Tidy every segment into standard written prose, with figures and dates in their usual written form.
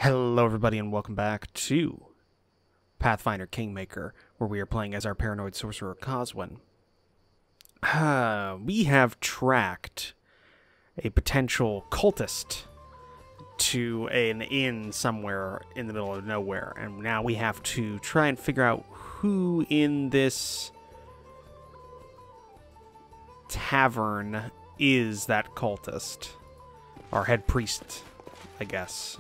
Hello everybody and welcome back to Pathfinder Kingmaker, where we are playing as our paranoid sorcerer Coswin. We have tracked a potential cultist to an inn somewhere in the middle of nowhere, and now we have to try and figure out who in this tavern is that cultist. Our head priest, I guess.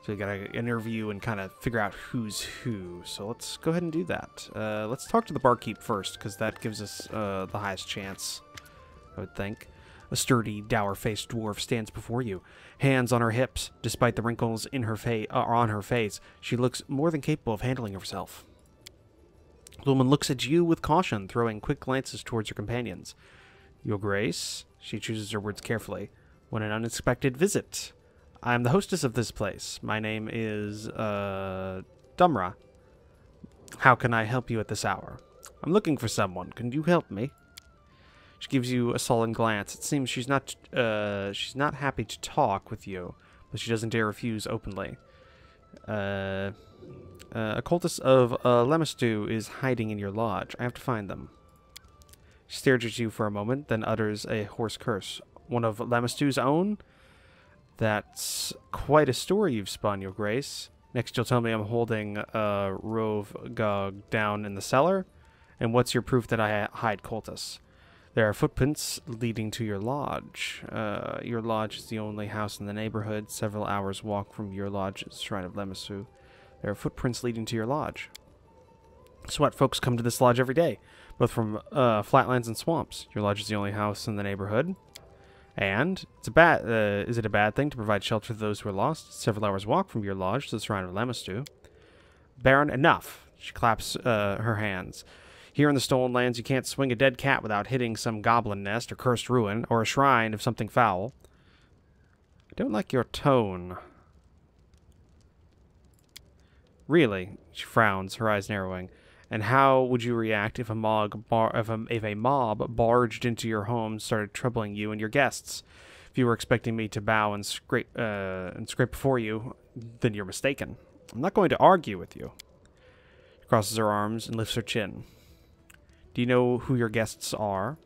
So we gotta interview and kind of figure out who's who. So let's go ahead and do that. Let's talk to the barkeep first, because that gives us the highest chance, I would think. A sturdy, dour-faced dwarf stands before you, hands on her hips. Despite the wrinkles in her on her face, she looks more than capable of handling herself. The woman looks at you with caution, throwing quick glances towards her companions. Your Grace, she chooses her words carefully. What an unexpected visit. I am the hostess of this place. My name is, Dumra. How can I help you at this hour? I'm looking for someone. Can you help me? She gives you a sullen glance. It seems she's not happy to talk with you, but she doesn't dare refuse openly. A cultist of Lemistu is hiding in your lodge. I have to find them. She stares at you for a moment, then utters a hoarse curse. One of Lemistu's own? That's quite a story you've spun, Your Grace. Next you'll tell me I'm holding Rovgog down in the cellar? And what's your proof that I hide cultists? There are footprints leading to your lodge. Your lodge is the only house in the neighborhood. Several hours' walk from your lodge's Shrine of Lemisu. There are footprints leading to your lodge. So what, folks come to this lodge every day, both from flatlands and swamps. Your lodge is the only house in the neighborhood. And is it a bad thing to provide shelter to those who are lost? Several hours' walk from your lodge to the Shrine of Lemistu. Baron, enough. She claps her hands. Here in the Stolen Lands, you can't swing a dead cat without hitting some goblin nest or cursed ruin or a shrine of something foul. I don't like your tone. Really? She frowns, her eyes narrowing. And how would you react if a mob barged into your home and started troubling you and your guests? If you were expecting me to bow and scrape before you, then you're mistaken. I'm not going to argue with you. She crosses her arms and lifts her chin. Do you know who your guests are?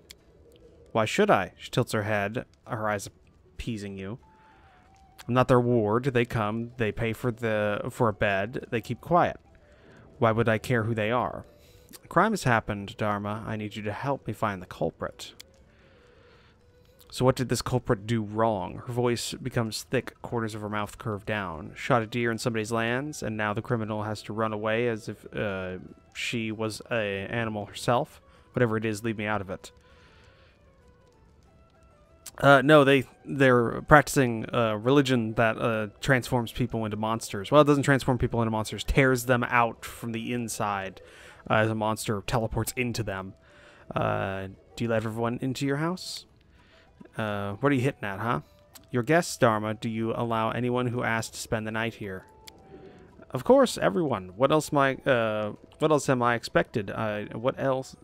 Why should I? She tilts her head, her eyes appeasing you. I'm not their ward. They come, they pay for a bed, they keep quiet. Why would I care who they are? A crime has happened, Dharma. I need you to help me find the culprit. So what did this culprit do wrong? Her voice becomes thick, corners of her mouth curve down. Shot a deer in somebody's lands, and now the criminal has to run away as if she was an animal herself. Whatever it is, leave me out of it. No, they're practicing religion that transforms people into monsters. Well, it doesn't transform people into monsters. Tears them out from the inside as a monster teleports into them. Do you let everyone into your house? What are you hitting at, huh? Your guests, Dharma, do you allow anyone who asks to spend the night here? Of course, everyone. What else am I expected? What else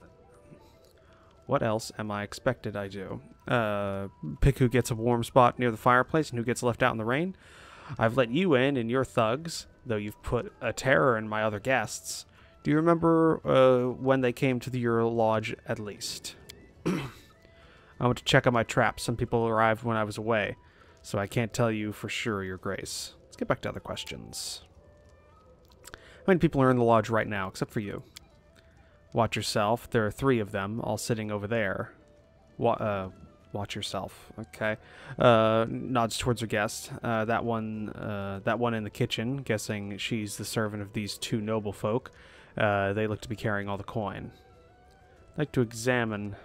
am I expected I do? Pick who gets a warm spot near the fireplace and who gets left out in the rain? I've let you in and your thugs, though you've put a terror in my other guests. Do you remember when they came to your lodge at least? I went to check on my traps. Some people arrived when I was away, so I can't tell you for sure, Your Grace. Let's get back to other questions. How many people are in the lodge right now, except for you? Watch yourself. There are 3 of them, all sitting over there. Watch yourself. Okay. Nods towards her guest. That one in the kitchen, guessing she's the servant of these 2 noble folk. They look to be carrying all the coin. I'd like to examine...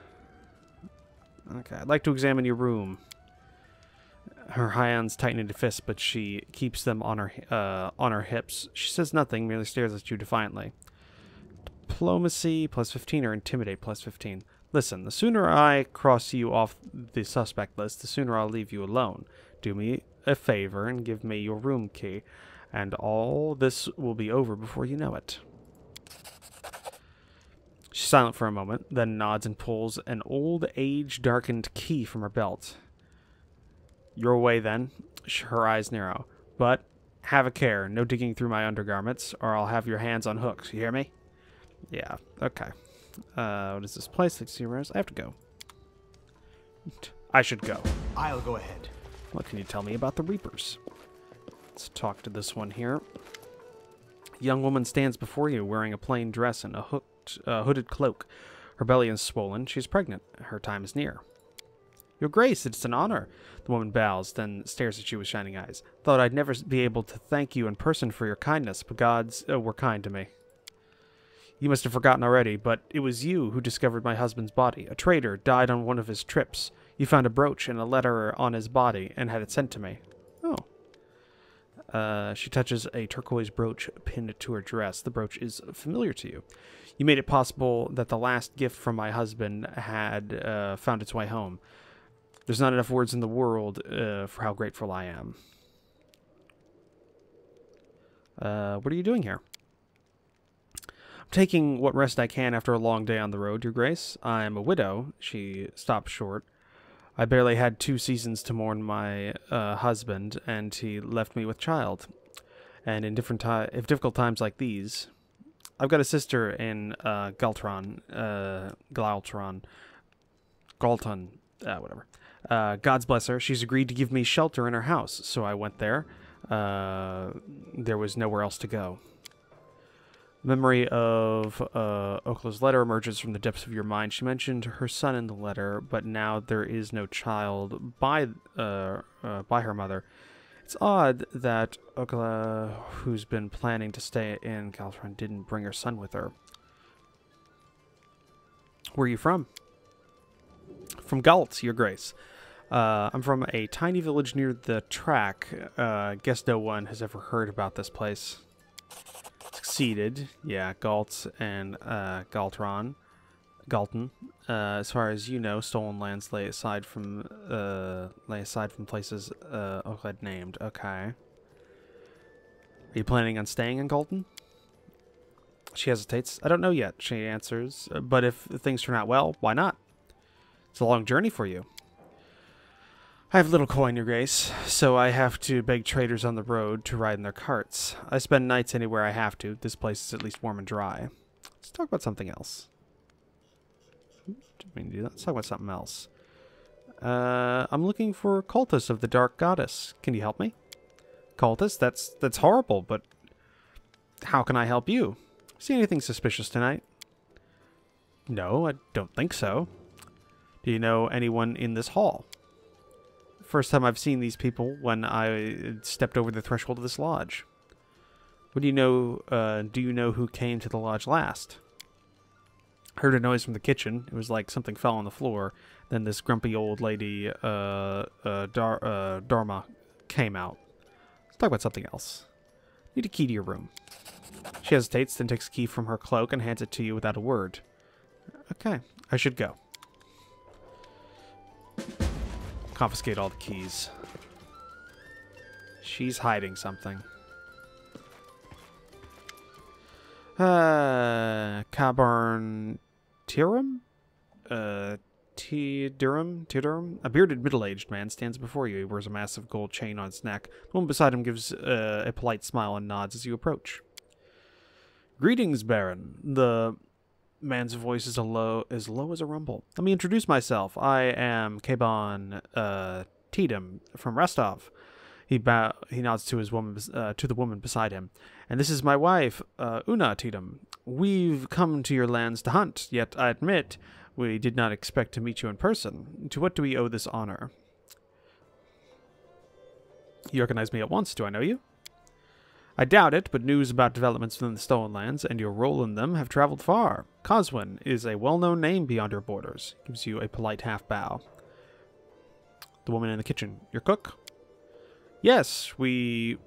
Okay, I'd like to examine your room. Her hands tighten into fists, but she keeps them on her hips. She says nothing, merely stares at you defiantly. Diplomacy +15 or intimidate +15. Listen, the sooner I cross you off the suspect list, the sooner I'll leave you alone. Do me a favor and give me your room key, and all this will be over before you know it. She's silent for a moment, then nods and pulls an old, age-darkened key from her belt. Your way, then. Her eyes narrow. But Have a care. No digging through my undergarments, or I'll have your hands on hooks. You hear me? Yeah, okay. What is this place? Let's see where I have to go. I should go. I'll go ahead. What can you tell me about the Reapers? Let's talk to this one here. A young woman stands before you wearing a plain dress and a hooded cloak. Her belly is swollen. She's pregnant. Her time is near. Your Grace, it's an honor. The woman bows, then stares at you with shining eyes. Thought I'd never be able to thank you in person for your kindness, but gods were kind to me. You must have forgotten already, but it was you who discovered my husband's body. A trader died on one of his trips. You found a brooch and a letter on his body and had it sent to me. Oh. She touches a turquoise brooch pinned to her dress. The brooch is familiar to you. You made it possible that the last gift from my husband had found its way home. There's not enough words in the world for how grateful I am. What are you doing here? I'm taking what rest I can after a long day on the road, Your Grace. I'm a widow. She stopped short. I barely had 2 seasons to mourn my husband, and he left me with child. And in difficult times like these, I've got a sister in Galton, whatever. God's bless her. She's agreed to give me shelter in her house, so I went there. There was nowhere else to go. Memory of Okla's letter emerges from the depths of your mind. She mentioned her son in the letter, but now there is no child by her mother. It's odd that Okla, who's been planning to stay in Galtron, didn't bring her son with her. Where are you from? From Galt, Your Grace. I'm from a tiny village near the track. Guess no one has ever heard about this place. Succeeded. Yeah, Galt and Galton. As far as you know, stolen lands lay aside from places Oak had named. Okay. Are you planning on staying in Galton? She hesitates. I don't know yet, she answers. But if things turn out well, why not? It's a long journey for you. I have little coin, Your Grace, so I have to beg traders on the road to ride in their carts. I spend nights anywhere I have to. This place is at least warm and dry. Let's talk about something else. Didn't mean to do that. Let's talk about something else. I'm looking for cultists of the Dark Goddess. Can you help me? Cultists? That's horrible, but how can I help you? See anything suspicious tonight? No, I don't think so. Do you know anyone in this hall? First time I've seen these people when I stepped over the threshold of this lodge. What do you know who came to the lodge last? Heard a noise from the kitchen. It was like something fell on the floor. Then this grumpy old lady, Dharma, came out. Let's talk about something else. Need a key to your room. She hesitates, then takes a key from her cloak and hands it to you without a word. Okay, I should go. Confiscate all the keys. She's hiding something. Cabarn Tirum? Tidurum? A bearded middle-aged man stands before you. He wears a massive gold chain on his neck. The woman beside him gives a polite smile and nods as you approach. Greetings, Baron. The man's voice is low as a rumble. Let me introduce myself. I am Kaban Tidum from Rostov. He nods to the woman beside him. And this is my wife, Una Tidum. We've come to your lands to hunt, yet I admit we did not expect to meet you in person. To what do we owe this honor? You recognize me at once. Do I know you? I doubt it, but news about developments within the Stolen Lands and your role in them have traveled far. Coswin is a well-known name beyond your borders. Gives you a polite half-bow. The woman in the kitchen. Your cook? Yes, we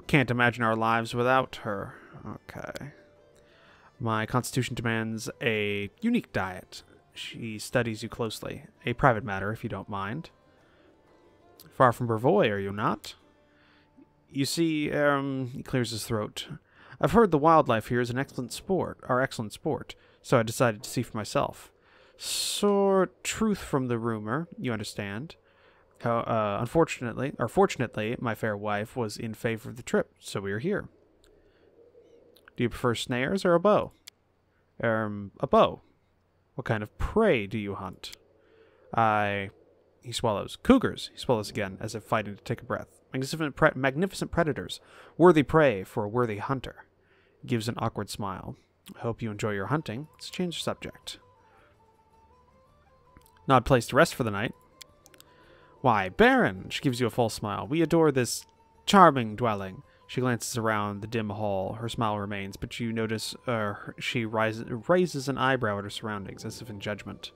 can't imagine our lives without her. Okay. My constitution demands a unique diet. She studies you closely. A private matter, if you don't mind. Far from Brevoy, are you not? You see, he clears his throat. I've heard the wildlife here is an excellent sport, so I decided to see for myself. Truth from the rumor, you understand. Fortunately, my fair wife was in favor of the trip, so we are here. Do you prefer snares or a bow? A bow. What kind of prey do you hunt? He swallows. Cougars. He swallows again, as if fighting to take a breath. Magnificent predators. Worthy prey for a worthy hunter. He gives an awkward smile. I hope you enjoy your hunting. Let's change the subject. Not a place to rest for the night. Why, Baron! She gives you a false smile. We adore this charming dwelling. She glances around the dim hall. Her smile remains, but you notice she raises an eyebrow at her surroundings, as if in judgment.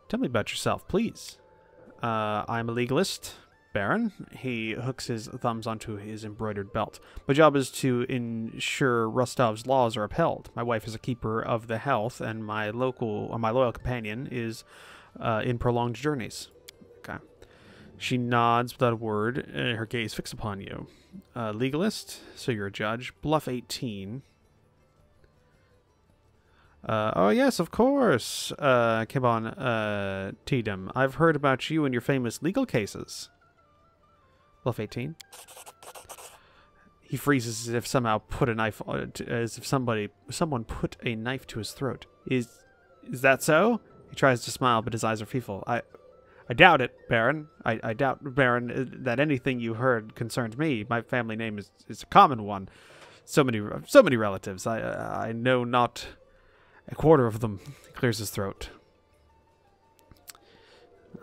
Tell me about yourself, please. I'm a legalist, Baron. He hooks his thumbs onto his embroidered belt. My job is to ensure Rostov's laws are upheld. My wife is a keeper of the health, and my loyal companion is in prolonged journeys. Okay. She nods without a word, her gaze fixed upon you. Legalist, so you're a judge. Bluff 18. Oh yes, of course, Kibon Tidum. I've heard about you and your famous legal cases. Bluff 18. He freezes as if someone put a knife to his throat. Is that so? He tries to smile, but his eyes are fearful. I doubt it, Baron. I doubt, Baron, that anything you heard concerns me. My family name is a common one. So many relatives. I know not a quarter of them. He clears his throat.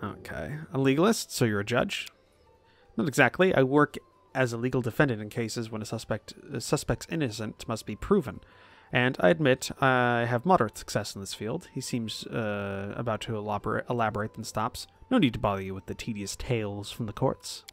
Okay. A legalist, so you're a judge? Not exactly. I work as a legal defendant in cases when a suspect's innocent must be proven. And I admit I have moderate success in this field. He seems about to elaborate, then stops. No need to bother you with the tedious tales from the courts.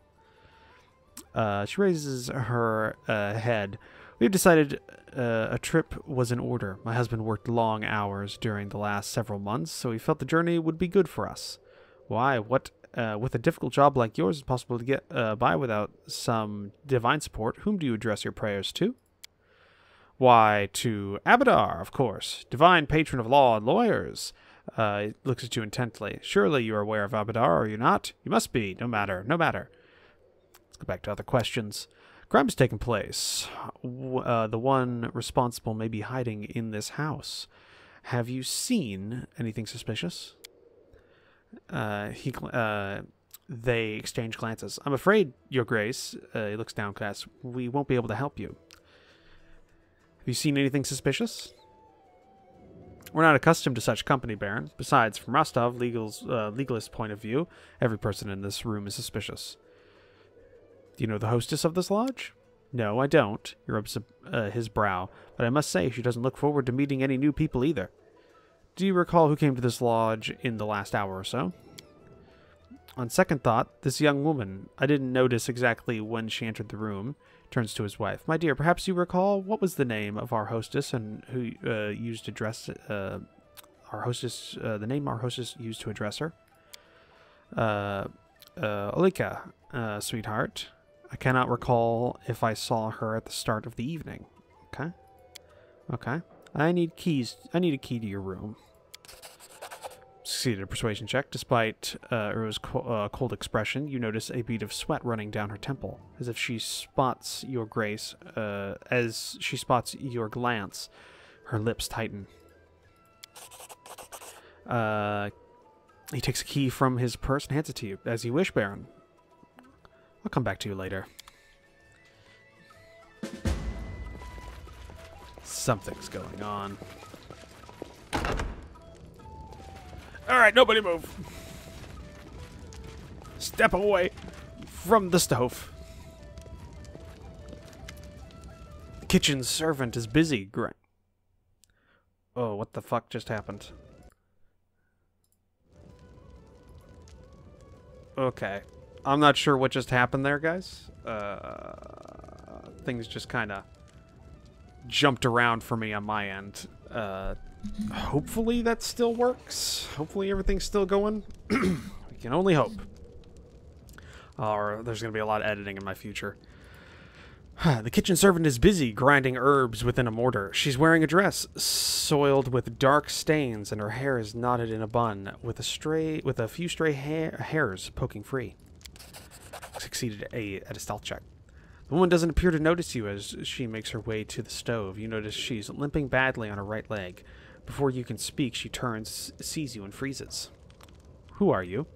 She raises her head. We have decided a trip was in order. My husband worked long hours during the last several months, so he felt the journey would be good for us. Why? What? With a difficult job like yours, it's possible to get by without some divine support. Whom do you address your prayers to? Why, to Abadar, of course, divine patron of law and lawyers. He looks at you intently. Surely you are aware of Abadar, are you not? You must be. No matter. Let's go back to other questions. Crime has taken place. The one responsible may be hiding in this house. Have you seen anything suspicious? They exchange glances. I'm afraid, Your Grace, he looks downcast, we won't be able to help you. Have you seen anything suspicious? We're not accustomed to such company, Baron. Besides, from Rostov, legalist point of view, every person in this room is suspicious. Do you know the hostess of this lodge? No, I don't. He rubs his brow. But I must say, she doesn't look forward to meeting any new people either. Do you recall who came to this lodge in the last hour or so? On second thought, this young woman. I didn't notice exactly when she entered the room. Turns to his wife. My dear, perhaps you recall what was the name of our hostess and who used to dress our hostess. The name our hostess used to address her. Olika, sweetheart. I cannot recall if I saw her at the start of the evening. Okay. I need a key to your room. Succeeded a persuasion check. Despite Uru's cold expression, you notice a bead of sweat running down her temple, as if she spots your grace. As she spots your glance, her lips tighten. He takes a key from his purse and hands it to you. As you wish, Baron. I'll come back to you later. Something's going on. Alright, nobody move. Step away from the stove. The kitchen servant is busy. Oh, what the fuck just happened? Okay. I'm not sure what just happened there, guys. Things just kind of jumped around for me on my end. Hopefully that still works. Hopefully everything's still going. We can only hope. Or there's going to be a lot of editing in my future. The kitchen servant is busy grinding herbs within a mortar. She's wearing a dress soiled with dark stains, and her hair is knotted in a bun, with a few stray hairs poking free. Succeeded at a stealth check. The woman doesn't appear to notice you as she makes her way to the stove. You notice she's limping badly on her right leg. Before you can speak, she turns, sees you, and freezes. Who are you?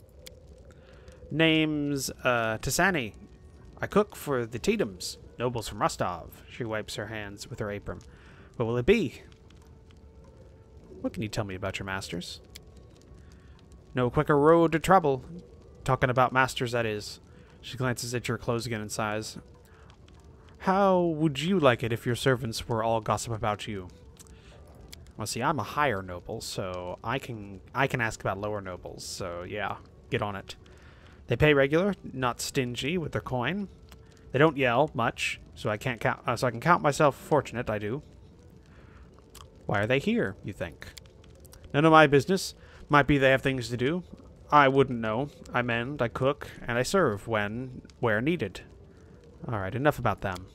Name's Tisani. I cook for the Tatems, nobles from Rostov. She wipes her hands with her apron. What will it be? What can you tell me about your masters? No quicker road to trouble. Talking about masters, that is. She glances at your clothes again and sighs. How would you like it if your servants were all gossip about you? Well, see, I'm a higher noble, so I can ask about lower nobles. So yeah, get on it. They pay regular, not stingy with their coin. They don't yell much, so I can count myself fortunate. I do. Why are they here, you think? None of my business. Might be they have things to do. I wouldn't know. I mend, I cook, and I serve where needed. Alright, enough about them.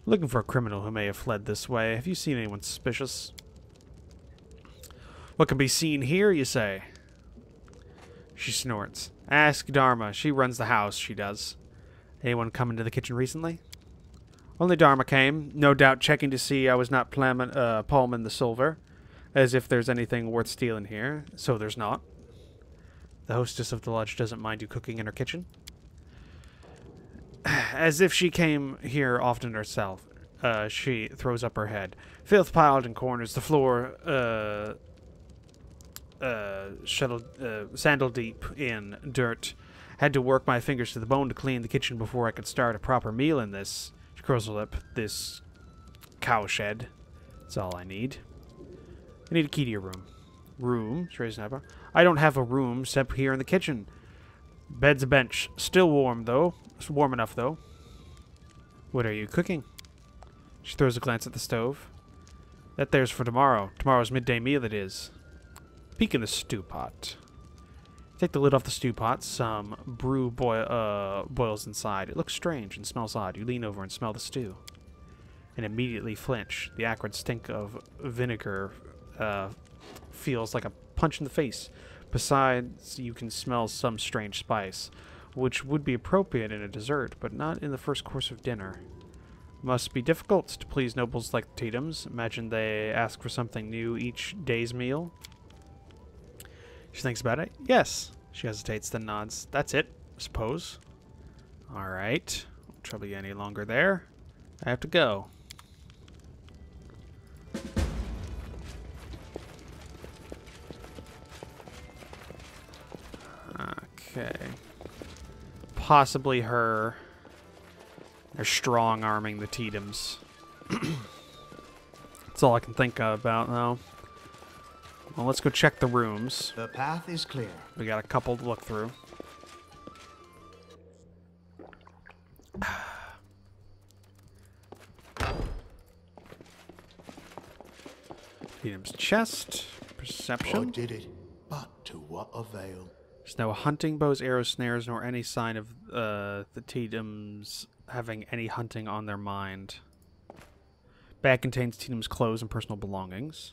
Looking for a criminal who may have fled this way. Have you seen anyone suspicious? What can be seen here, you say? She snorts. Ask Dharma. She runs the house, she does. Anyone come into the kitchen recently? Only Dharma came, no doubt checking to see I was not palming the silver, as if there's anything worth stealing here. So there's not. The hostess of the lodge doesn't mind you cooking in her kitchen? As if she came here often herself. She throws up her head. Filth piled in corners, the floor sandal deep in dirt. Had to work my fingers to the bone to clean the kitchen before I could start a proper meal in this. She curls her lip. This cowshed. That's all I need. I need a key to your room. Room? She raises an eyebrow. I don't have a room except here in the kitchen. Bed's a bench. Still warm, though. It's warm enough, though. What are you cooking? She throws a glance at the stove. That there's for tomorrow. Tomorrow's midday meal, it is. Peek in the stew pot. Take the lid off the stew pot. Some brew boils inside. It looks strange and smells odd. You lean over and smell the stew. And immediately flinch. The acrid stink of vinegar feels like a punch in the face. Besides, you can smell some strange spice, which would be appropriate in a dessert, but not in the first course of dinner. Must be difficult to please nobles like the Tatems. Imagine they ask for something new each day's meal. She thinks about it. Yes. She hesitates, then nods. That's it, I suppose. Alright. Won't trouble you any longer there. I have to go. Okay. Possibly her. They're strong-arming the Tatems. That's all I can think about, though. Well, let's go check the rooms. The path is clear. We got a couple to look through. Tatum's chest. Perception. I did it, but to what avail? There's no hunting bows, arrows, snares, nor any sign of the Tatems having any hunting on their mind. Bag contains Tatum's clothes and personal belongings.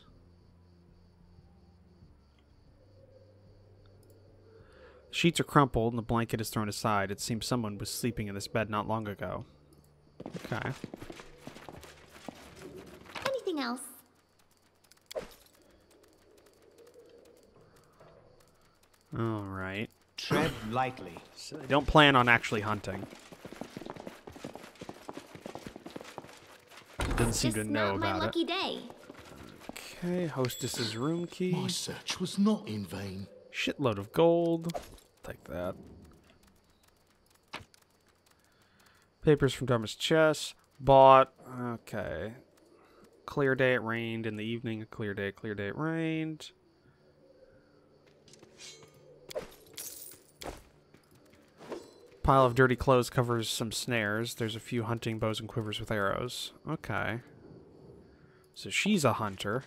Sheets are crumpled and the blanket is thrown aside. It seems someone was sleeping in this bed not long ago. Okay. Anything else? Alright. Tread lightly. So they don't plan on actually hunting. Doesn't seem to know my about lucky it. Day. Okay, hostess's room key. My search was not in vain. Shitload of gold. Take that. Papers from Dharma's chest. Bought. Okay. Clear day, it rained. In the evening, a clear day, it rained. Pile of dirty clothes covers some snares. There's a few hunting bows and quivers with arrows. Okay. So she's a hunter.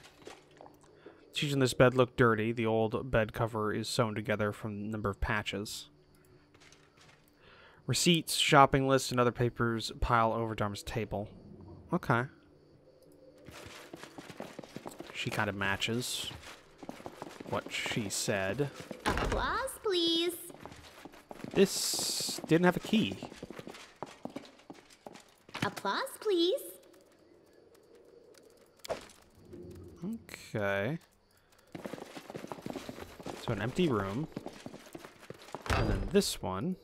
Sheets in this bed look dirty. The old bed cover is sewn together from a number of patches. Receipts, shopping lists, and other papers pile over Dharma's table. Okay. She kind of matches what she said. Applause, please. This didn't have a key. Applause, please. Okay. So an empty room. And then this one.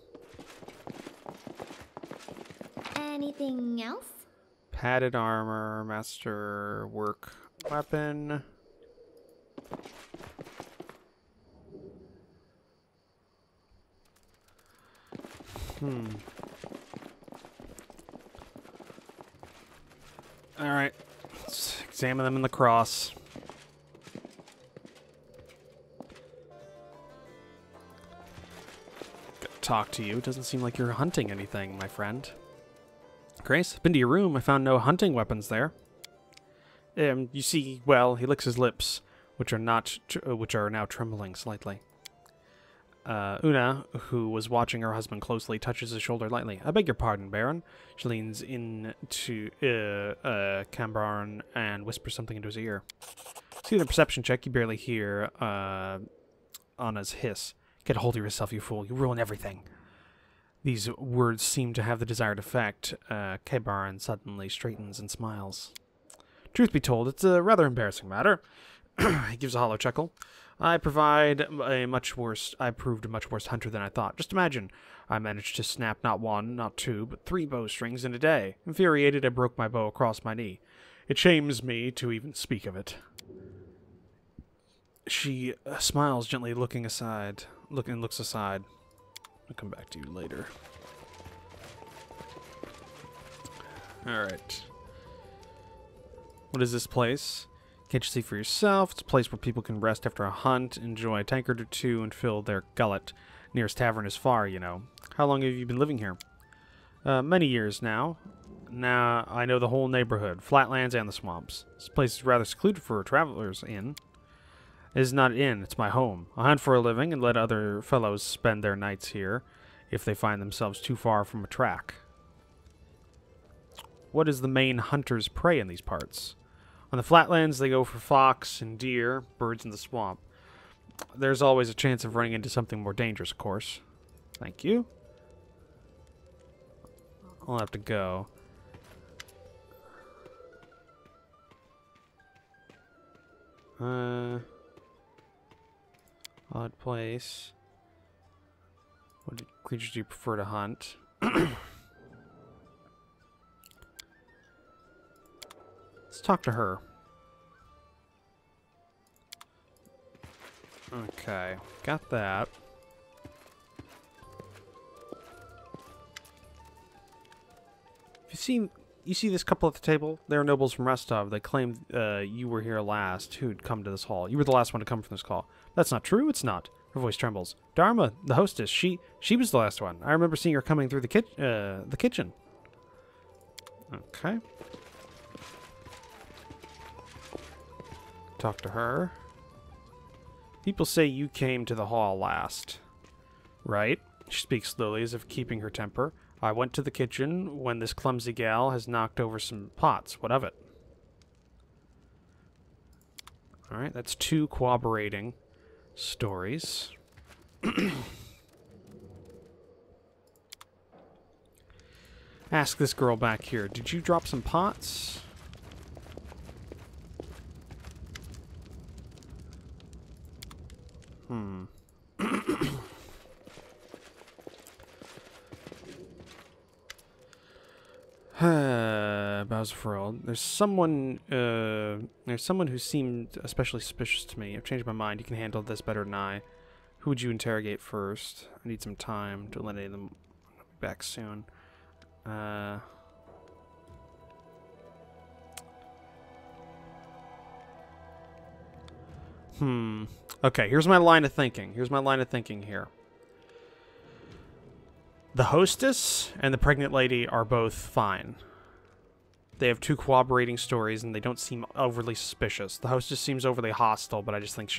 Anything else? Padded armor, master work weapon. Alright. Let's examine them in the cross. Gotta talk to you. It doesn't seem like you're hunting anything, my friend. Grace, been to your room. I found no hunting weapons there. You see, well, he licks his lips, which are now trembling slightly. Una, who was watching her husband closely, touches his shoulder lightly. I beg your pardon, Baron. She leans in to Cambarn and whispers something into his ear. See the perception check, you barely hear Anna's hiss. Get a hold of yourself, you fool. You ruin everything. These words seem to have the desired effect. Cambarn suddenly straightens and smiles. Truth be told, it's a rather embarrassing matter. He gives a hollow chuckle. I proved a much worse hunter than I thought. Just imagine, I managed to snap not one, not two, but 3 bowstrings in a day. Infuriated, I broke my bow across my knee. It shames me to even speak of it. She smiles gently, looks aside. I'll come back to you later. Alright. What is this place? Can't you see for yourself? It's a place where people can rest after a hunt, enjoy a tankard or two, and fill their gullet. Nearest tavern is far, you know. How long have you been living here? Many years now. Now I know the whole neighborhood, flatlands and the swamps. This place is rather secluded for a traveler's inn. It is not an inn, it's my home. I hunt for a living and let other fellows spend their nights here if they find themselves too far from a track. What is the main hunter's prey in these parts? On the flatlands, they go for fox and deer, birds in the swamp. There's always a chance of running into something more dangerous, of course. Thank you. I'll have to go. Odd place. What creatures do you prefer to hunt? Let's talk to her. Okay, got that. You see this couple at the table? They're nobles from Rostov. They claim you were here last. Who'd come to this hall? You were the last one to come from this hall. That's not true. It's not. Her voice trembles. Dharma, the hostess. She was the last one. I remember seeing her coming through the kitchen. Okay. Talk to her. People say you came to the hall last. Right? She speaks slowly, as if keeping her temper. I went to the kitchen when this clumsy gal has knocked over some pots. What of it? Alright, that's 2 corroborating stories. Ask this girl back here. Did you drop some pots? Bowser World. There's someone who seemed especially suspicious to me. I've changed my mind. You can handle this better than I. Who would you interrogate first? I need some time to eliminate them. I'll be back soon. Okay, here's my line of thinking. Here. The hostess and the pregnant lady are both fine. They have 2 corroborating stories, and they don't seem overly suspicious. The hostess seems overly hostile, but I just think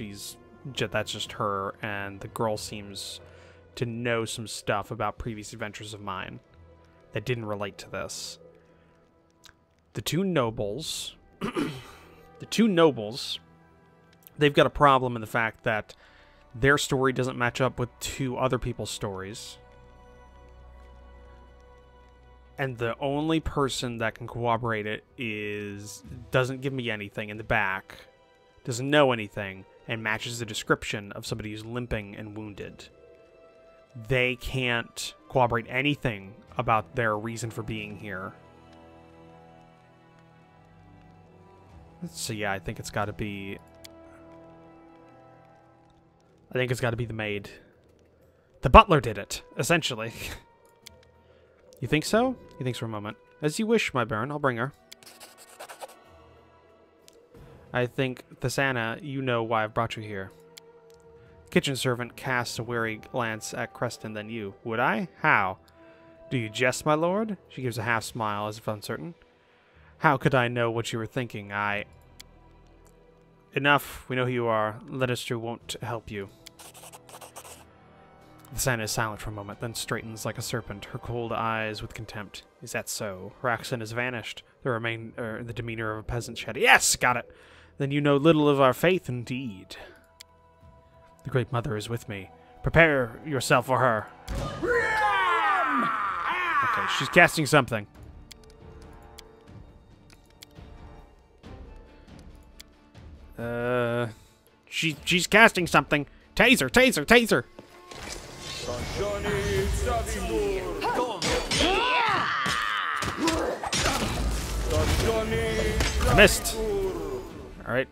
that's just her, and the girl seems to know some stuff about previous adventures of mine that didn't relate to this. The two nobles, they've got a problem in the fact that their story doesn't match up with two other people's stories. And the only person that can corroborate it doesn't give me anything in the back, doesn't know anything, and matches the description of somebody who's limping and wounded. They can't corroborate anything about their reason for being here. So yeah, I think it's got to be... the maid. The butler did it, essentially. You think so? He thinks for a moment. As you wish, my baron. I'll bring her. I think, Thasana, you know why I've brought you here. Kitchen servant casts a wary glance at Creston, then you. Would I? How? Do you jest, my lord? She gives a half smile, as if uncertain. How could I know what you were thinking? Enough. We know who you are. Letistru won't help you. Thasana is silent for a moment, then straightens like a serpent, her cold eyes with contempt. Is that so? Her accent has vanished. The demeanor of a peasant shed. Yes! Got it! Then you know little of our faith, indeed. The Great Mother is with me. Prepare yourself for her. Okay, she's casting something. She's casting something. Taser, taser, taser! I missed. Alright.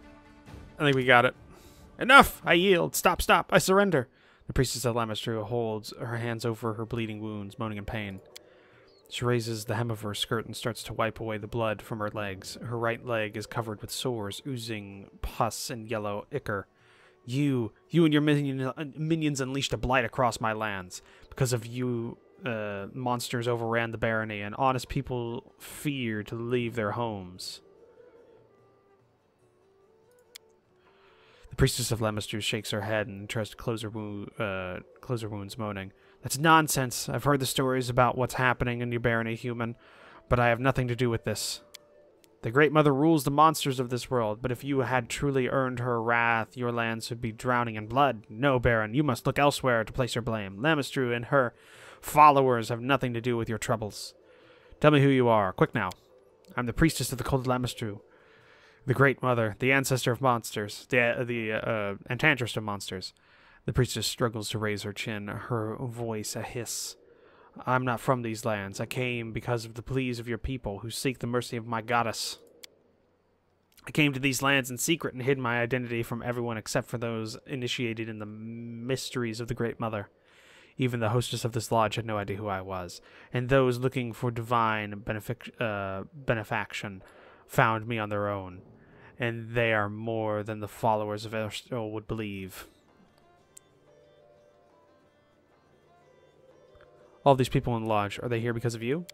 I think we got it. Enough! I yield. Stop, stop. I surrender. The priestess of Lamestru holds her hands over her bleeding wounds, moaning in pain. She raises the hem of her skirt and starts to wipe away the blood from her legs. Her right leg is covered with sores, oozing pus and yellow ichor. You and your minions unleashed a blight across my lands. Because of you, monsters overran the barony, and honest people fear to leave their homes. The priestess of Lamestru shakes her head and tries to close her wounds, moaning. That's nonsense. I've heard the stories about what's happening in your barony, human, but I have nothing to do with this. The Great Mother rules the monsters of this world, but if you had truly earned her wrath, your lands would be drowning in blood. No, Baron, you must look elsewhere to place your blame. Lamestru and her followers have nothing to do with your troubles. Tell me who you are. Quick now. I'm the priestess of the cult of Lamestru. The Great Mother, the ancestor of monsters, the enchantress of monsters. The priestess struggles to raise her chin, her voice a hiss. I'm not from these lands. I came because of the pleas of your people, who seek the mercy of my goddess. I came to these lands in secret and hid my identity from everyone except for those initiated in the mysteries of the Great Mother. Even the hostess of this lodge had no idea who I was, and those looking for divine benefaction found me on their own, and they are more than the followers of Erstol would believe. All these people in the lodge, are they here because of you?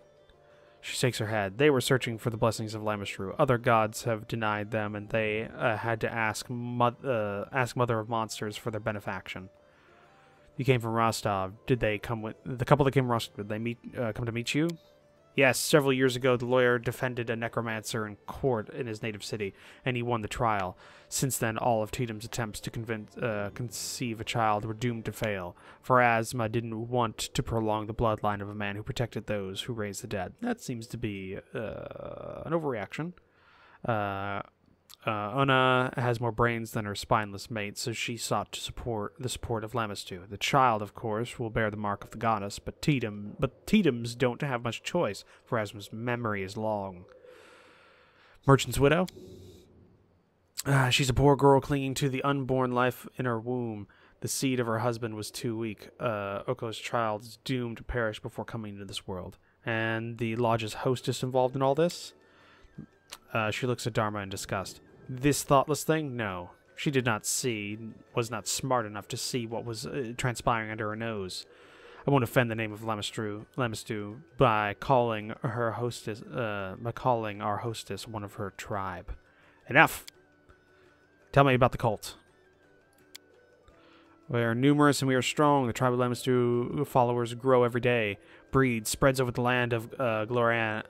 She shakes her head. They were searching for the blessings of Lamestru. Other gods have denied them, and they had to ask Mother of Monsters for their benefaction. You came from Rostov. Did they come with the couple that came from Rostov? Did they come to meet you? Yes, several years ago, the lawyer defended a necromancer in court in his native city, and he won the trial. Since then, all of Tiedeman's attempts to conceive a child were doomed to fail. Pharasma didn't want to prolong the bloodline of a man who protected those who raised the dead. That seems to be an overreaction. Una has more brains than her spineless mate, so she sought to support of Lamestru. The child, of course, will bear the mark of the goddess, but Tiedeman's don't have much choice, for Pharasma's memory is long. Merchant's widow? She's a poor girl clinging to the unborn life in her womb. The seed of her husband was too weak. Oko's child is doomed to perish before coming into this world. And the lodge's hostess involved in all this? She looks at Dharma in disgust. This thoughtless thing? No. She was not smart enough to see what was transpiring under her nose. I won't offend the name of Lamestru by calling our hostess one of her tribe. Enough! Tell me about the cult. We are numerous and we are strong. The tribe of Lamistu followers grow every day. Breed spreads over the land of Glorion,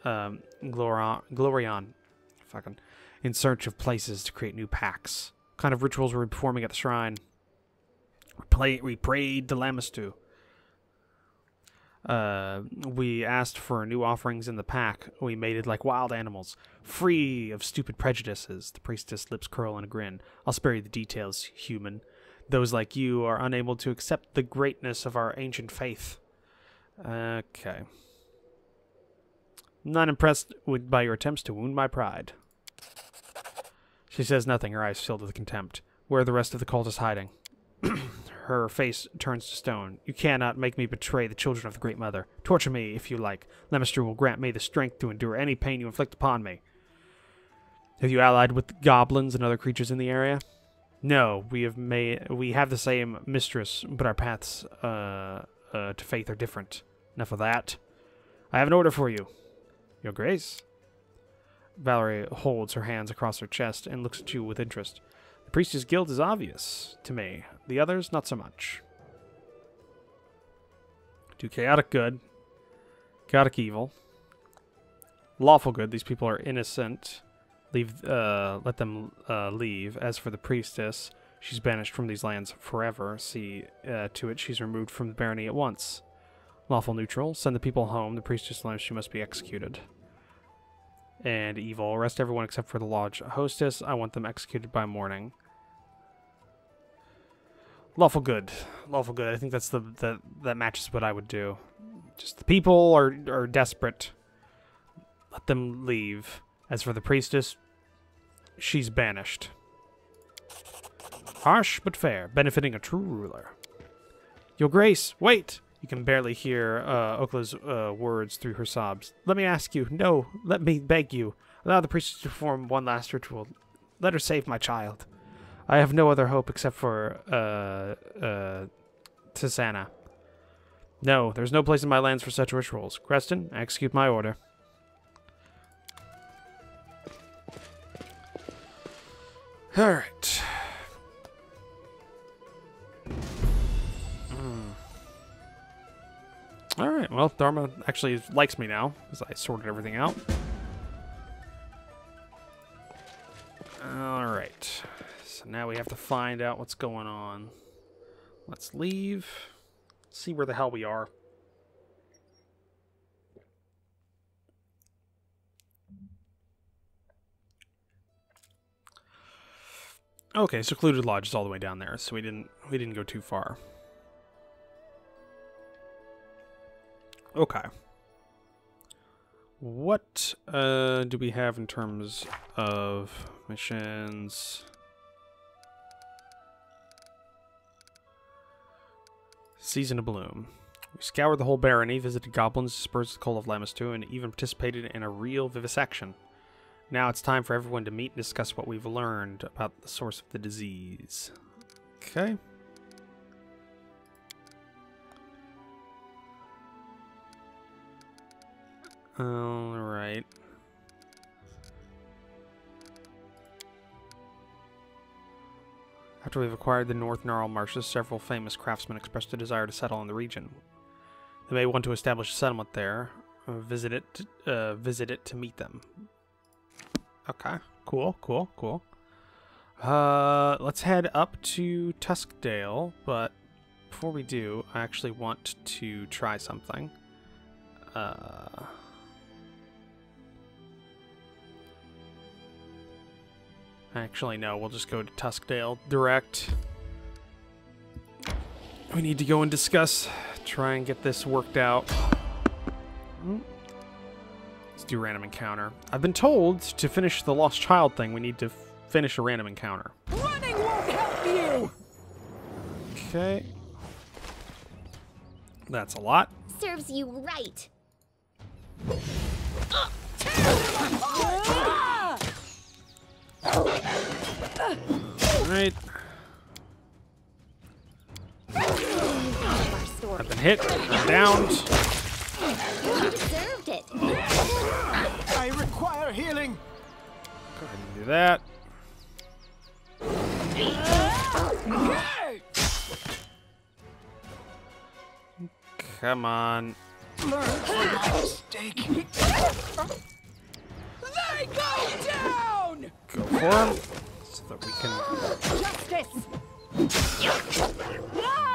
fucking, in search of places to create new packs. What kind of rituals were we performing at the shrine? We prayed to Lamistu. We asked for new offerings in the pack. We mated like wild animals, free of stupid prejudices. The priestess' lips curl in a grin. I'll spare you the details, human. Those like you are unable to accept the greatness of our ancient faith. Okay. I'm not impressed by your attempts to wound my pride. She says nothing, her eyes filled with contempt. Where are the rest of the cultists hiding? Her face turns to stone. You cannot make me betray the children of the Great Mother. Torture me, if you like. Lamister will grant me the strength to endure any pain you inflict upon me. Have you allied with goblins and other creatures in the area? No, we have the same mistress, but our paths to faith are different. Enough of that. I have an order for you. Your Grace? Valerie holds her hands across her chest and looks at you with interest. The Priestess Guild is obvious to me. The others, not so much. Do chaotic good. Chaotic evil. Lawful good. These people are innocent. Let them leave. As for the priestess, she's banished from these lands forever. See to it she's removed from the barony at once. Lawful neutral. Send the people home. The priestess learns she must be executed. And evil. Arrest everyone except for the lodge hostess. I want them executed by morning. Lawful good. Lawful good. I think that's that matches what I would do. Just the people are desperate. Let them leave. As for the priestess, she's banished. Harsh but fair, benefiting a true ruler. Your Grace, wait! You can barely hear Okla's words through her sobs. Let me ask you, no, let me beg you. Allow the priestess to perform one last ritual. Let her save my child. I have no other hope except for Tisana. No, there's no place in my lands for such rituals. Creston, execute my order. Alright. Alright, well, Dharma actually likes me now, because I sorted everything out. Alright. So now we have to find out what's going on. Let's leave. See where the hell we are. Okay, secluded lodge is all the way down there, so we didn't go too far. Okay. What do we have in terms of missions? Season of Bloom. We scoured the whole barony, visited goblins, dispersed the cult of Lamistu, and even participated in a real vivisection. Now it's time for everyone to meet and discuss what we've learned about the source of the disease. Okay. Alright. After we've acquired the North Gnarl Marshes, several famous craftsmen expressed a desire to settle in the region. They may want to establish a settlement there, or visit it to meet them. Okay, cool. Let's head up to Tuskdale, but before we do, I actually want to try something. Actually, no, we'll just go to Tuskdale direct. We need to go and discuss, try and get this worked out. Let's do random encounter. I've been told to finish the lost child thing, we need to finish a random encounter. Running won't help you! Okay. That's a lot. Serves you right. Alright. I've been hit. I'm downed. You deserved it. I require healing! Go ahead and do that. Come on. Learn from my mistake. They go down! Go for him. So that we can... Justice!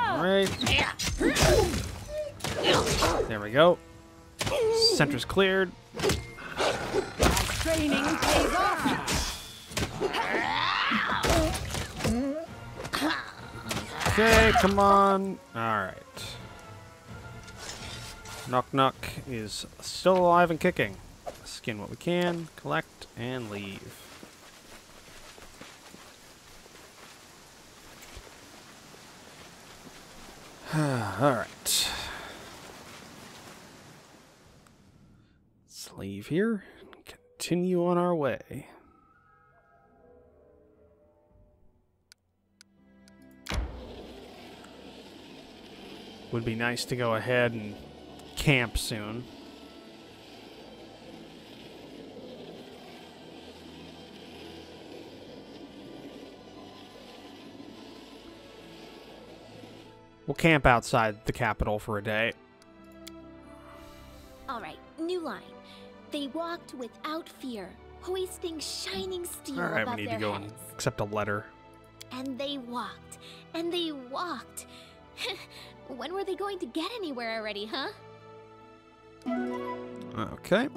Alright. There we go. Center's cleared. Training pays off! Okay, come on. Alright. Knock Knock is still alive and kicking. Skin what we can, collect, and leave. Alright. Let's leave here and continue on our way. Would be nice to go ahead and camp soon. We'll camp outside the capital for a day. All right, new line. They walked without fear, hoisting shining steel All right, above we need their to go and heads. accept a letter. And they walked, and they walked. When were they going to get anywhere already, huh? Okay.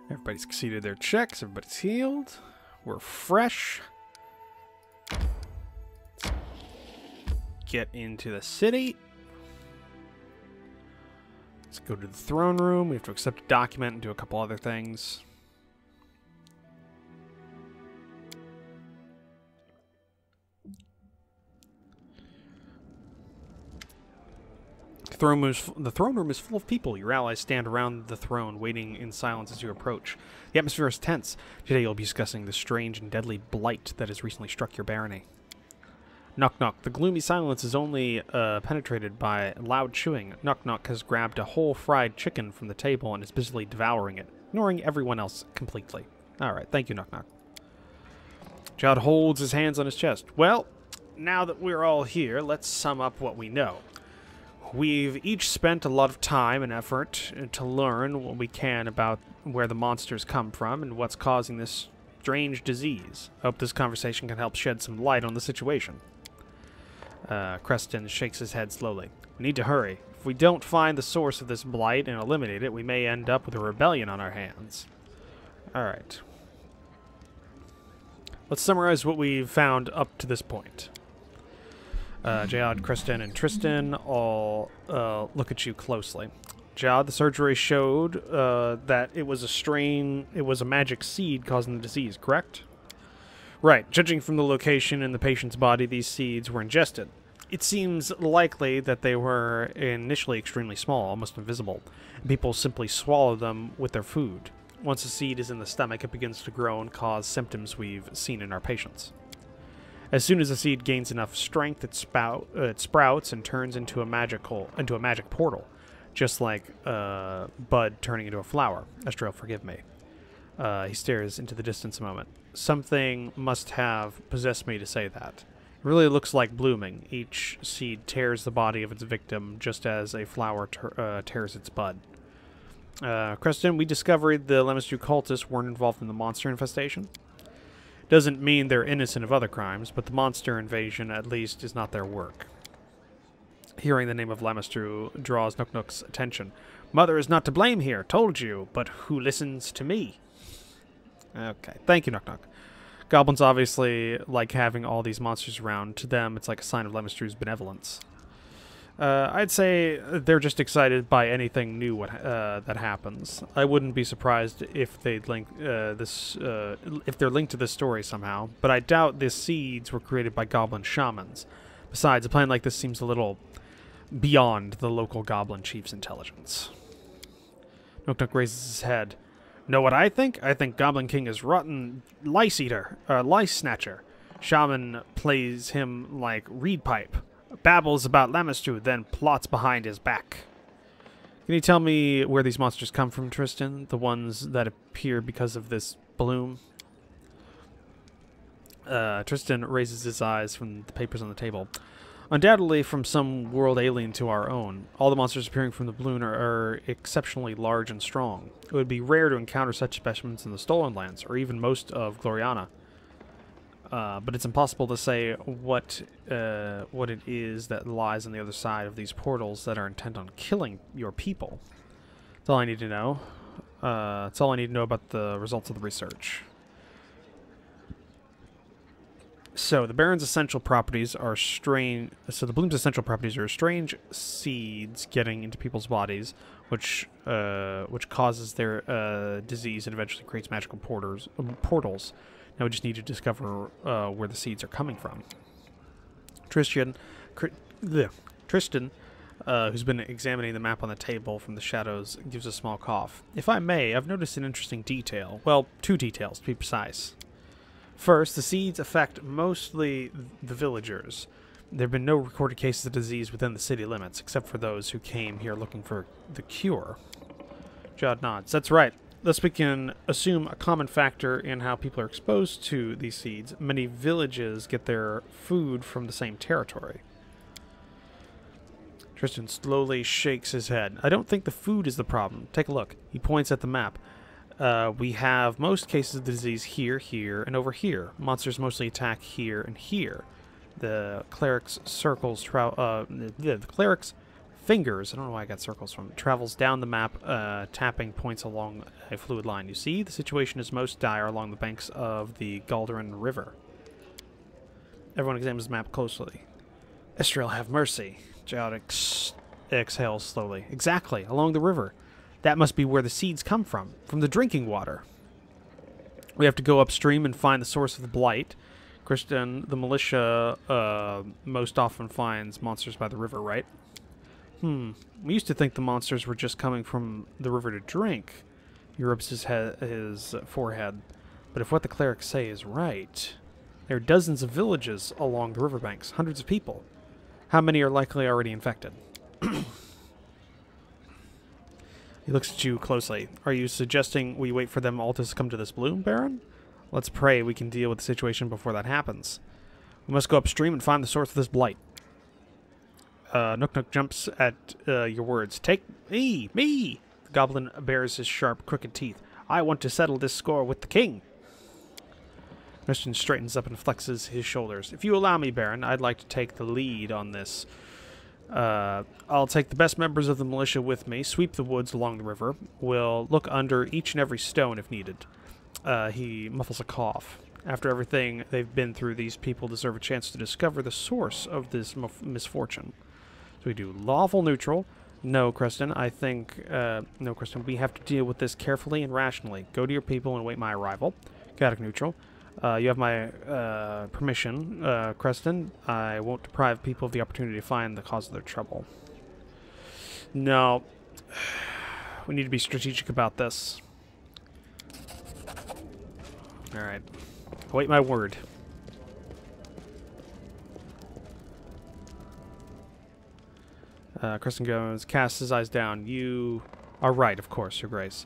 Everybody's succeeded their checks. Everybody's healed. We're fresh. Get into the city. Let's go to the throne room. We have to accept a document and do a couple other things. The throne room is full of people. Your allies stand around the throne, waiting in silence as you approach. The atmosphere is tense. Today you'll be discussing the strange and deadly blight that has recently struck your barony. Knock Knock. The gloomy silence is only penetrated by loud chewing. Knock Knock has grabbed a whole fried chicken from the table and is busily devouring it, ignoring everyone else completely. Alright, thank you, Knock Knock. Jod holds his hands on his chest. Well, now that we're all here, let's sum up what we know. We've each spent a lot of time and effort to learn what we can about where the monsters come from and what's causing this strange disease. I hope this conversation can help shed some light on the situation. Creston shakes his head slowly. We need to hurry. If we don't find the source of this blight and eliminate it, we may end up with a rebellion on our hands. Alright. Let's summarize what we've found up to this point. Jayad, Creston, and Tristan all look at you closely. Jayad, the surgery showed that it was a magic seed causing the disease, correct? Right. Judging from the location in the patient's body, these seeds were ingested. It seems likely that they were initially extremely small, almost invisible, and people simply swallow them with their food. Once a seed is in the stomach, it begins to grow and cause symptoms we've seen in our patients. As soon as the seed gains enough strength, it sprouts and turns into a magic portal, just like bud turning into a flower. Estrel, forgive me. He stares into the distance a moment. Something must have possessed me to say that. It really looks like blooming. Each seed tears the body of its victim, just as a flower tears its bud. Creston, we discovered the Lemestrew cultists weren't involved in the monster infestation. Doesn't mean they're innocent of other crimes, but the monster invasion, at least, is not their work. Hearing the name of Lemestrew draws Nook Nook's attention. Mother is not to blame here, told you, but who listens to me? Okay, thank you, Nook Nook. Goblins obviously like having all these monsters around. To them, it's like a sign of Lemestrew's benevolence. I'd say they're just excited by anything new that happens. I wouldn't be surprised if they'd link if they're linked to this story somehow, but I doubt the seeds were created by goblin shamans. Besides, a plan like this seems a little beyond the local goblin chief's intelligence. Nook Nook raises his head. Know what I think? I think Goblin King is rotten lice snatcher. Shaman plays him like reed pipe. Babbles about Lemestrew, then plots behind his back. Can you tell me where these monsters come from, Tristan? The ones that appear because of this bloom? Tristan raises his eyes from the papers on the table. Undoubtedly from some world alien to our own. All the monsters appearing from the balloon are exceptionally large and strong. It would be rare to encounter such specimens in the Stolen Lands, or even most of Gloriana. But it's impossible to say what it is that lies on the other side of these portals that are intent on killing your people. That's all I need to know. That's all I need to know about the results of the research. So the Baron's essential properties are strange. So the bloom's essential properties are strange seeds getting into people's bodies, which causes their disease and eventually creates magical portals. Now we just need to discover where the seeds are coming from. Tristan, who's been examining the map on the table from the shadows, gives a small cough. If I may, I've noticed an interesting detail. Well, 2 details, to be precise. First, the seeds affect mostly the villagers. There have been no recorded cases of disease within the city limits, except for those who came here looking for the cure. Jod nods. That's right. Thus we can assume a common factor in how people are exposed to these seeds. Many villages get their food from the same territory. Tristan slowly shakes his head. I don't think the food is the problem. Take a look. He points at the map. We have most cases of the disease here, here, and over here. Monsters mostly attack here and here. The cleric's circles the cleric's fingers, I don't know why I got circles from, travels down the map, tapping points along a fluid line. You see, the situation is most dire along the banks of the Galderan River. Everyone examines the map closely. Estrel, have mercy. Jod exhales slowly. Exactly, along the river. That must be where the seeds come from the drinking water. We have to go upstream and find the source of the blight. Christian, the militia most often finds monsters by the river, right? We used to think the monsters were just coming from the river to drink. He rubs his forehead. But if what the clerics say is right, there are dozens of villages along the riverbanks, hundreds of people. How many are likely already infected? He looks at you closely. Are you suggesting we wait for them all to succumb to this bloom, Baron? Let's pray we can deal with the situation before that happens. We must go upstream and find the source of this blight. Nook jumps at your words. Take me! The goblin bares his sharp, crooked teeth. I want to settle this score with the king. Christian straightens up and flexes his shoulders. If you allow me, Baron, I'd like to take the lead on this. I'll take the best members of the militia with me, sweep the woods along the river. We'll look under each and every stone if needed. He muffles a cough. After everything they've been through, these people deserve a chance to discover the source of this misfortune. So we do lawful neutral. No, Creston, I think... no, Creston, we have to deal with this carefully and rationally. Go to your people and wait my arrival. Chaotic neutral. You have my permission, Creston. I won't deprive people of the opportunity to find the cause of their trouble. No. We need to be strategic about this. Alright. Await my word. Creston goes, casts his eyes down. You are right, of course, Your Grace.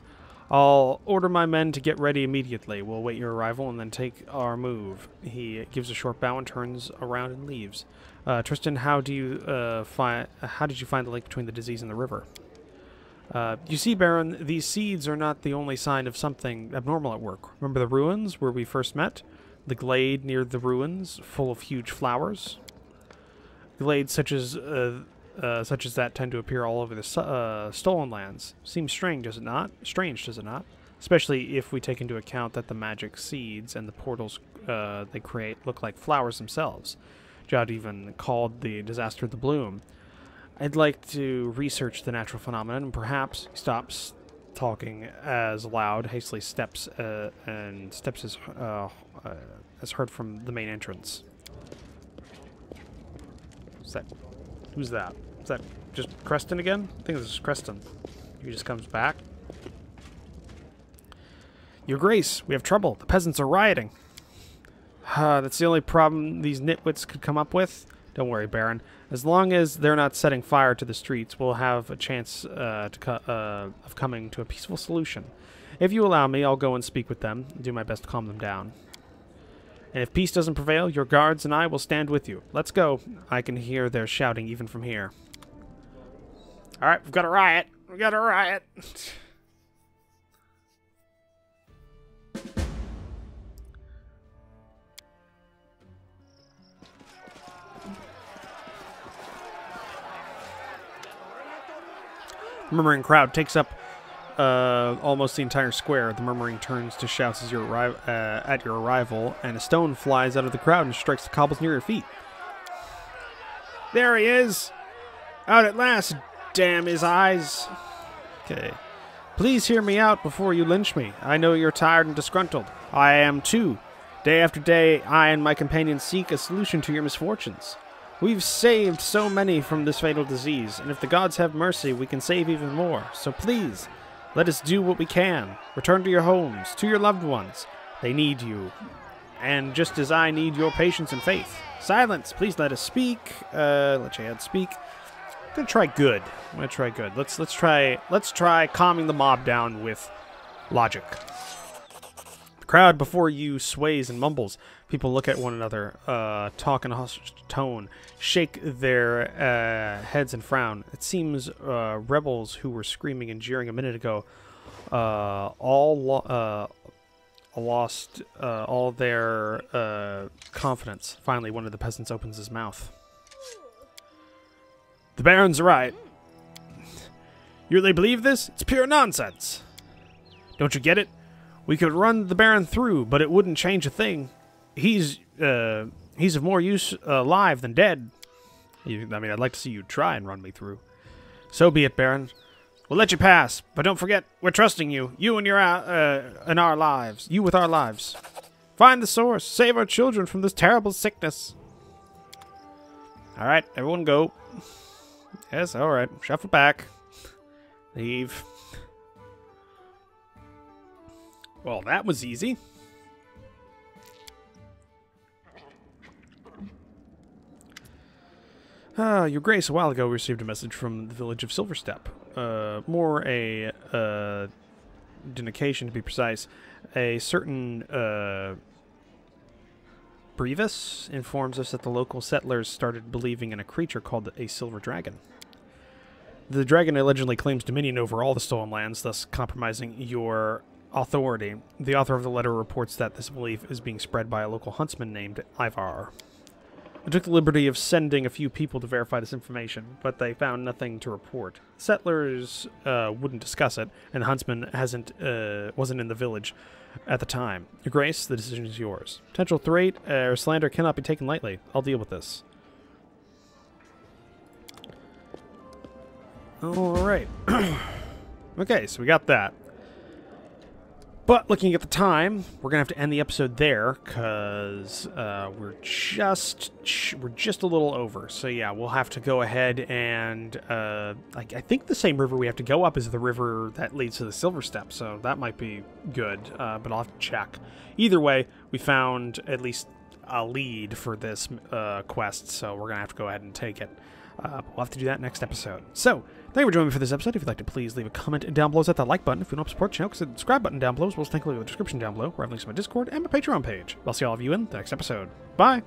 I'll order my men to get ready immediately. We'll wait your arrival and then take our move. He gives a short bow and turns around and leaves. Tristan, how did you find the link between the disease and the river? You see, Baron, these seeds are not the only sign of something abnormal at work. Remember the ruins where we first met? The glade near the ruins, full of huge flowers? Glades such as that tend to appear all over the Stolen Lands. Seems strange, does it not? Especially if we take into account that the magic seeds and the portals they create look like flowers themselves. Jod even called the disaster the bloom. I'd like to research the natural phenomenon, and perhaps he stops talking as loud, hastily steps as heard from the main entrance. Who's that? Is that just Creston again? I think this is Creston. He just comes back. Your Grace, we have trouble. The peasants are rioting. That's the only problem these nitwits could come up with. Don't worry, Baron. As long as they're not setting fire to the streets, we'll have a chance of coming to a peaceful solution. If you allow me, I'll go and speak with them and do my best to calm them down. And if peace doesn't prevail, your guards and I will stand with you. Let's go. I can hear their shouting even from here. Alright, we've got a riot. We've got a riot. Murmuring crowd takes up almost the entire square. The murmuring turns to shouts as at your arrival, and a stone flies out of the crowd and strikes the cobbles near your feet. There he is! Out at last! Damn his eyes! Okay. Please hear me out before you lynch me. I know you're tired and disgruntled. I am too. Day after day, I and my companions seek a solution to your misfortunes. We've saved so many from this fatal disease, and if the gods have mercy, we can save even more. So please, let us do what we can. Return to your homes, to your loved ones. They need you. And just as I need your patience and faith. Silence, please let us speak. Let Chad speak. I'm gonna try good. I'm gonna try good. Let's try calming the mob down with logic. The crowd before you sways and mumbles. People look at one another, talk in a hushed tone, shake their heads and frown. It seems rebels who were screaming and jeering a minute ago lost all their confidence. Finally, one of the peasants opens his mouth. The Baron's right. You really believe this? It's pure nonsense. Don't you get it? We could run the Baron through, but it wouldn't change a thing. He's of more use alive than dead. I mean, I'd like to see you try and run me through. So be it, Baron. We'll let you pass, but don't forget, we're trusting you. You and our lives. You with our lives. Find the source. Save our children from this terrible sickness. All right, everyone go. Yes, all right. Shuffle back. Leave. Well, that was easy. Your Grace, a while ago received a message from the village of Silverstep. More a indication, to be precise. A certain Brevis informs us that the local settlers started believing in a creature called a silver dragon. The dragon allegedly claims dominion over all the stolen lands, thus compromising your authority. The author of the letter reports that this belief is being spread by a local huntsman named Ivar. I took the liberty of sending a few people to verify this information, but they found nothing to report. Settlers wouldn't discuss it, and the huntsman wasn't in the village at the time. Your Grace, the decision is yours. Potential threat or slander cannot be taken lightly. I'll deal with this. Alright. Okay, so we got that. But looking at the time, we're gonna have to end the episode there because we're just a little over. So yeah, we'll have to go ahead and I think the same river we have to go up is the river that leads to the Silver Step. So that might be good, but I'll have to check. Either way, we found at least a lead for this quest, so we're gonna have to go ahead and take it. We'll have to do that next episode. So, thank you for joining me for this episode. If you'd like to, please leave a comment down below. Hit that like button. If you want to support the channel, click the subscribe button down below, as well as take a look at the description down below, where I have links to my Discord and my Patreon page. I'll see all of you in the next episode. Bye!